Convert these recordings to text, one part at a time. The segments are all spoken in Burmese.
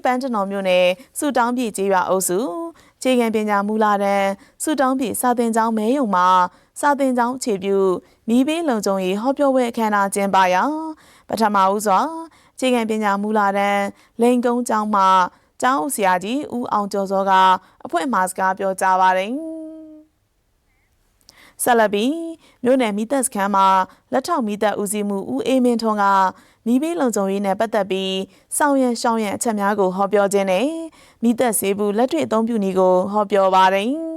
ပန်းတနော်မြို့နယ်စုတောင်းပြည်ကျေးရွာအုပ်စုခြေခံပညာမူလာတန်းစုတောင်းပြည်စာသင်ကျောင်းမဲယုံမှာစာသင်ကျောင်းခြေပြုမီးဘေးလုံခြုံရေးဟောပြောပွဲအခမ်းအနားကျင်းပရာပထမဦးစွာခြေခံပညာမူလာတန်းလိန်ကုန်းကျောင်းမှာကျောင်းအုပ်ဆရာကြီးဦးအောင်ကျော်စောကအဖွဲ့မှစကားပြောကြားပါတယ်ဆက်လက်ပြီးမြို့နယ်မိသက်စခန်းမှာလက်ထောက်မိသက်ဦးစီးမှုဦးအေးမင်းထွန်းကမီးဘေးလုံခြုံရေးနဲ့ပတ်သက်ပြီးစောင့်ရန်ရှောင်ရန်အချက်များကိုဟောပြောခြင်းနဲ့မိသက်ဆေးဘူးလက်တွေ့အသုံးပြုနည်းကိုဟောပြောပါတယ်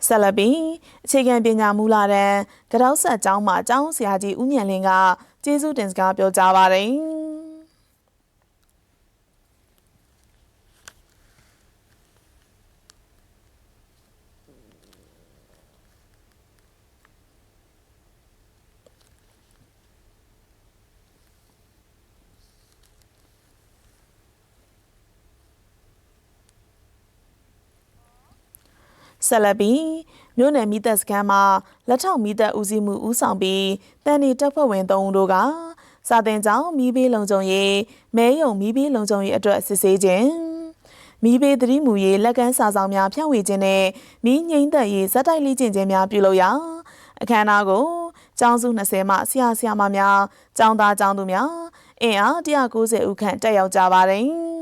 ဆက်လက်ပြီးအခြေခံပညာမူလာတန်းကတောက်ဆက်ကျောင်းမှာကျောင်းဆရာကြီးဦးမြင့်လင်းကကျေးဇူးတင်စကားပြောကြားပါတယ်ဆက်လက်ပြီးမြို့နယ်မိသက်စခန်းမှာလက်ထောက်မိသက်ဦးစီးမှုဦးဆောင်ပြီးတန်နီတပ်ဖွဲ့ဝင်3ဦးတို့ကစာသင်ကျောင်းမီးဘေးလုံခြုံရေးမဲယုံမီးဘေးလုံခြုံရေးအတွက်စစ်ဆေးခြင်းမီးဘေးသတိမူရေးလက်ကမ်းစာဆောင်များဖြန့်ဝေခြင်းနဲ့မီးငြိမ်းသက်ရေးဇက်တိုက်လေ့ကျင့်ခြင်းများပြုလုပ်ရာအခမ်းအနားကိုကျောင်းစု20မှဆရာဆရာမများကျောင်းသားကျောင်းသူများအင်အား190ဦးခန့်တက်ရောက်ကြပါတယ်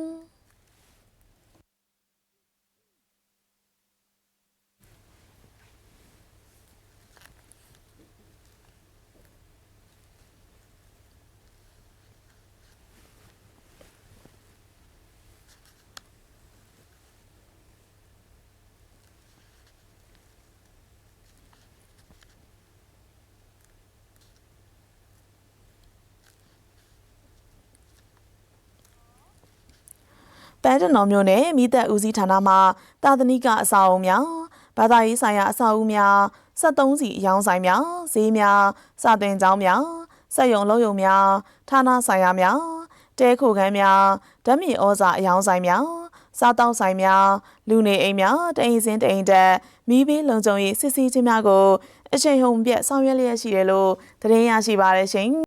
ပန်းတနော်မြို့နယ်မိသက်ဦးစီးဌာနမှတာသနိကအဆောက်အုံများဘာသာရေးဆိုင်ရာအဆောက်အဦများ73စီအယောင်းဆိုင်များဈေးများစာသင်ကျောင်းများစက်ရုံလုံးရုံများဌာနဆိုင်ရာများတဲခိုခန်းများဓာတ်မြေဩဇာအယောင်းဆိုင်များစားတောက်ဆိုင်များလူနေအိမ်များတအိမ်စင်းတအိမ်တက်မီးဘေးလုံခြုံရေးစစ်ဆေးခြင်းများကိုအချိန်ဟုန်ပြတ်ဆောင်ရွက်လျက်ရှိတယ်လို့သတင်းရရှိပါရရှင်